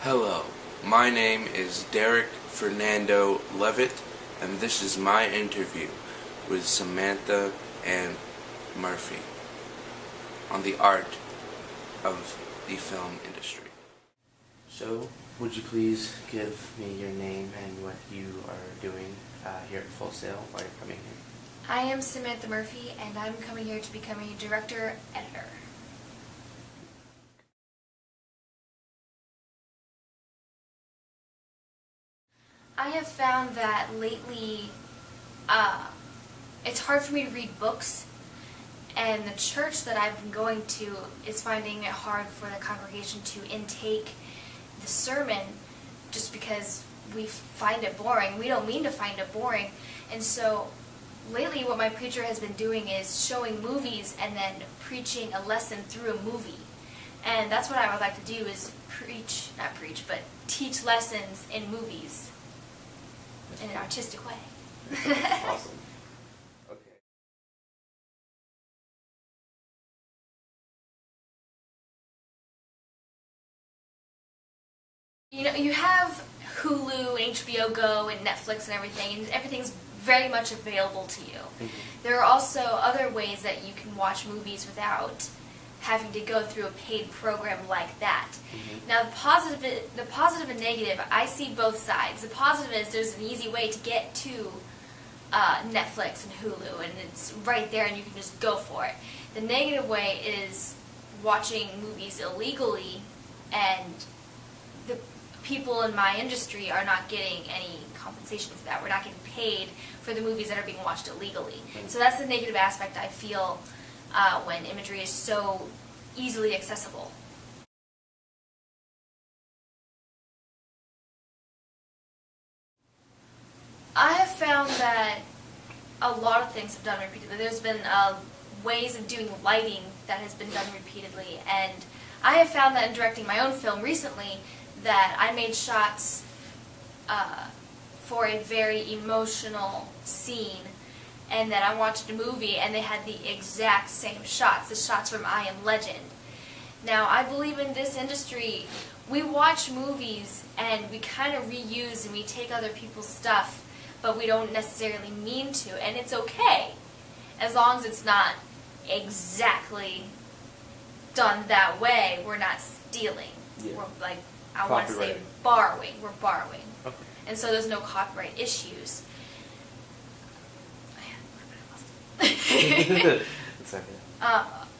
Hello, my name is Derek Fernando Levitt, and this is my interview with Samantha Ann Murphy on the art of the film industry. So, would you please give me your name and what you are doing here at Full Sail while you're coming here? I am Samantha Murphy, and I'm coming here to become a director-editor. I have found that lately it's hard for me to read books, and the church that I've been going to is finding it hard for the congregation to intake the sermon just because we find it boring. We don't mean to find it boring. And so lately what my preacher has been doing is showing movies and then preaching a lesson through a movie. And that's what I would like to do, is teach lessons in movies in an artistic way. Awesome. Okay. You know, you have Hulu, HBO Go, and Netflix and everything's very much available to you. Mm-hmm. There are also other ways that you can watch movies without having to go through a paid program like that. Mm-hmm. Now, the positive and negative, I see both sides. The positive is there's an easy way to get to Netflix and Hulu, and it's right there, and you can just go for it. The negative way is watching movies illegally, and the people in my industry are not getting any compensation for that. We're not getting paid for the movies that are being watched illegally. So that's the negative aspect I feel when imagery is so easily accessible. I have found that a lot of things have done repeatedly. There's been ways of doing lighting that has been done repeatedly, and I have found that in directing my own film recently that I made shots for a very emotional scene, and that I watched a movie and they had the exact same shots, the shots from I Am Legend. Now, I believe in this industry, we watch movies and we kind of reuse and we take other people's stuff, but we don't necessarily mean to, and it's okay, as long as it's not exactly done that way. We're not stealing. Yeah. We're like, I want to say borrowing. We're borrowing. Okay. And so there's no copyright issues. It's okay.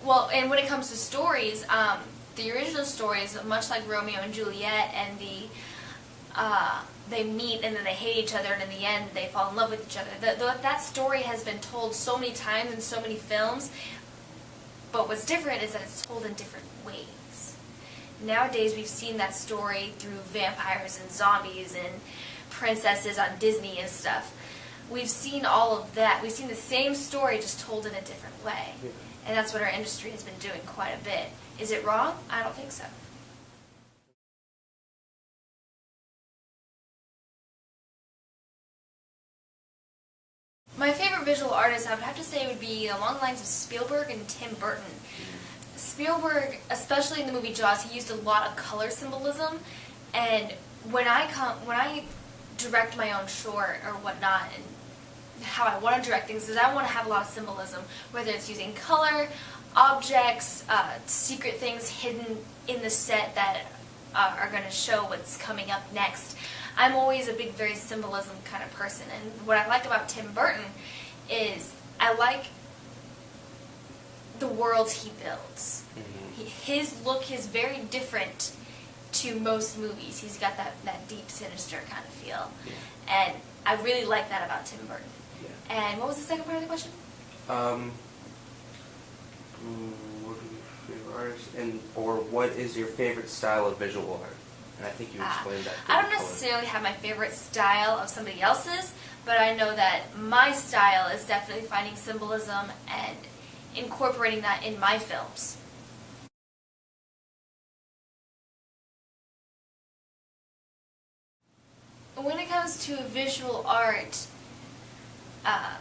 Well, and when it comes to stories, the original stories, much like Romeo and Juliet, and they meet and then they hate each other, and in the end they fall in love with each other. That story has been told so many times in so many films, but what's different is that it's told in different ways. Nowadays we've seen that story through vampires and zombies and princesses on Disney and stuff. We've seen all of that. We've seen the same story just told in a different way. Yeah. And that's what our industry has been doing quite a bit. Is it wrong? I don't think so. My favorite visual artists, I would have to say, would be along the lines of Spielberg and Tim Burton. Spielberg, especially in the movie Jaws, he used a lot of color symbolism, and when I direct my own short or whatnot, and how I want to direct things is I want to have a lot of symbolism, whether it's using color, objects, secret things hidden in the set that are going to show what's coming up next. I'm always a big, very symbolism kind of person, and what I like about Tim Burton is I like the worlds he builds. Mm-hmm. His look is very different to most movies. He's got that deep, sinister kind of feel. Yeah. And I really like that about Tim Burton. Yeah. And what was the second part of the question? What are your favorite artists, or what is your favorite style of visual art? And I think you explained that. I don't necessarily have my favorite style of somebody else's, but I know that my style is definitely finding symbolism and incorporating that in my films. When it comes to visual art, I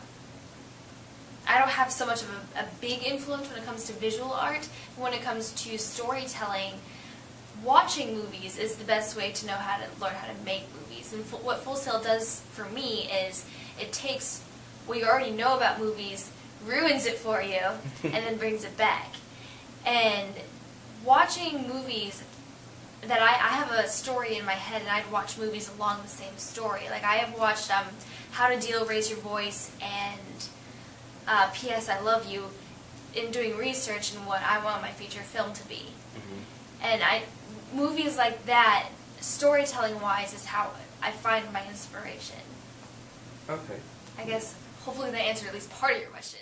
don't have so much of a big influence when it comes to visual art. When it comes to storytelling, watching movies is the best way to know how to learn how to make movies. And what Full Sail does for me is it takes what you already know about movies, ruins it for you, and then brings it back. And watching movies that I have a story in my head, and I'd watch movies along the same story. Like I have watched How to Deal, Raise Your Voice, and P.S. I Love You in doing research in what I want my feature film to be. And movies like that, storytelling-wise, is how I find my inspiration. Okay. I guess hopefully that answered at least part of your question.